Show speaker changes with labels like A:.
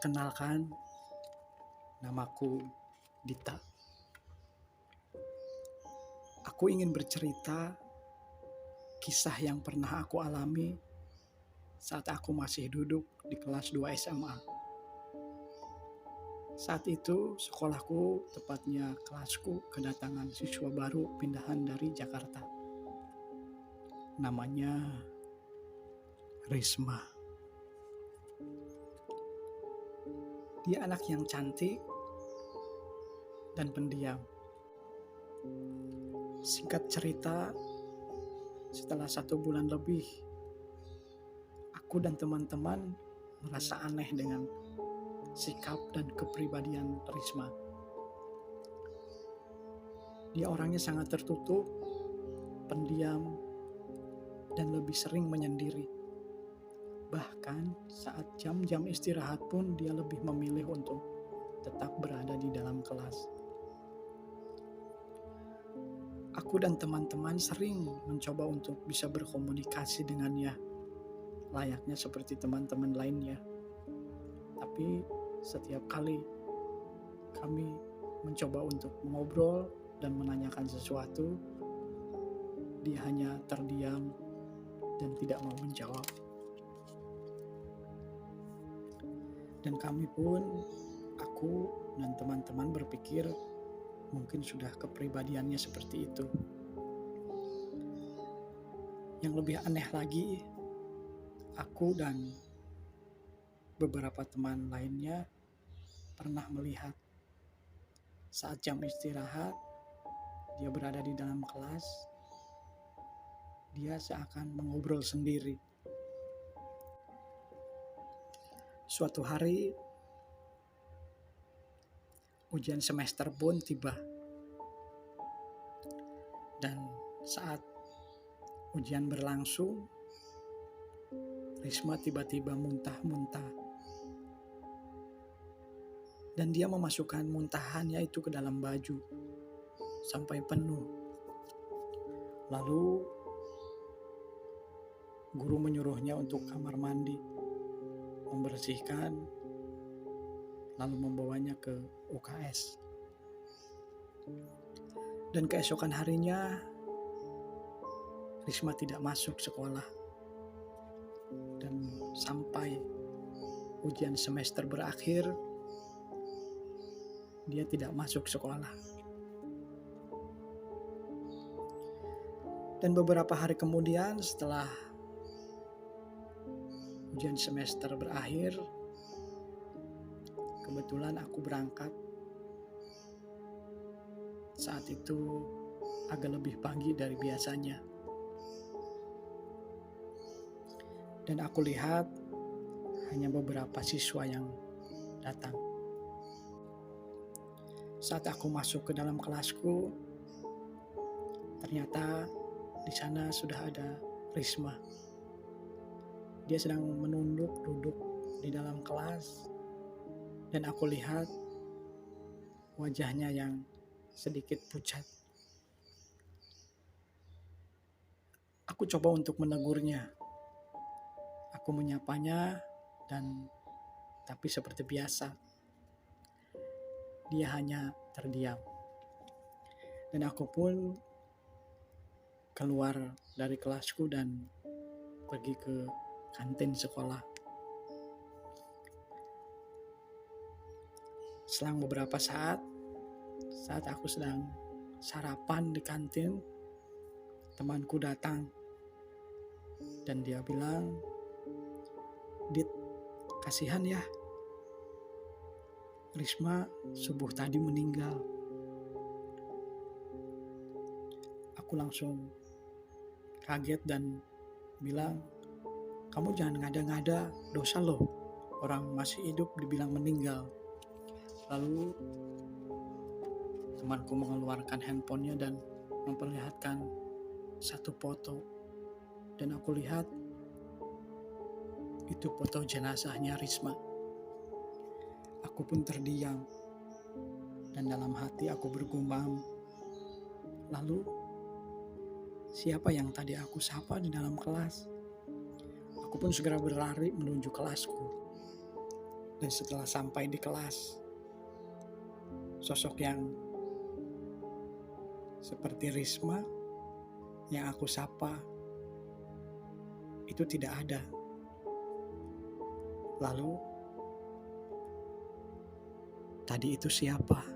A: Perkenalkan, namaku Dita. Aku ingin bercerita kisah yang pernah aku alami saat aku masih duduk di kelas 2 SMA. Saat itu sekolahku, tepatnya kelasku, kedatangan siswa baru pindahan dari Jakarta. Namanya Risma. Dia anak yang cantik dan pendiam. Singkat cerita, setelah 1 bulan lebih, aku dan teman-teman merasa aneh dengan sikap dan kepribadian Risma. Dia orangnya sangat tertutup, pendiam, dan lebih sering menyendiri. Bahkan saat jam-jam istirahat pun dia lebih memilih untuk tetap berada di dalam kelas. Aku dan teman-teman sering mencoba untuk bisa berkomunikasi dengannya, layaknya seperti teman-teman lainnya. Tapi setiap kali kami mencoba untuk mengobrol dan menanyakan sesuatu, dia hanya terdiam dan tidak mau menjawab. Dan kami pun, aku dan teman-teman berpikir mungkin sudah kepribadiannya seperti itu. Yang lebih aneh lagi, aku dan beberapa teman lainnya pernah melihat saat jam istirahat, dia berada di dalam kelas, dia seakan mengobrol sendiri. Suatu hari, ujian semester pun tiba. Dan saat ujian berlangsung, Risma tiba-tiba muntah-muntah. Dan dia memasukkan muntahannya itu ke dalam baju sampai penuh. Lalu guru menyuruhnya untuk kamar mandi, membersihkan, lalu membawanya ke UKS. Dan keesokan harinya, Risma tidak masuk sekolah. Dan sampai ujian semester berakhir, dia tidak masuk sekolah. Dan beberapa hari kemudian, setelah ujian semester berakhir, kebetulan aku berangkat. Saat itu agak lebih pagi dari biasanya. Dan aku lihat hanya beberapa siswa yang datang. Saat aku masuk ke dalam kelasku, ternyata di sana sudah ada Risma. Dia sedang menunduk duduk di dalam kelas, dan aku lihat wajahnya yang sedikit pucat. Aku coba untuk menegurnya. Aku menyapanya, tapi seperti biasa, dia hanya terdiam. Dan aku pun keluar dari kelasku dan pergi ke kantin sekolah. Selang beberapa saat aku sedang sarapan di kantin, temanku datang dan dia bilang, "Dit, kasihan ya, Risma subuh tadi meninggal." Aku langsung kaget dan bilang, "Kamu jangan ngada-ngada, dosa loh. Orang masih hidup dibilang meninggal." Lalu temanku mengeluarkan handphonenya dan memperlihatkan satu foto. Dan aku lihat itu foto jenazahnya Risma. Aku pun terdiam. Dan dalam hati aku bergumam, lalu siapa yang tadi aku sapa di dalam kelas? Aku pun segera berlari menuju kelasku. Dan setelah sampai di kelas, sosok yang seperti Risma yang aku sapa itu tidak ada. Lalu, tadi itu siapa?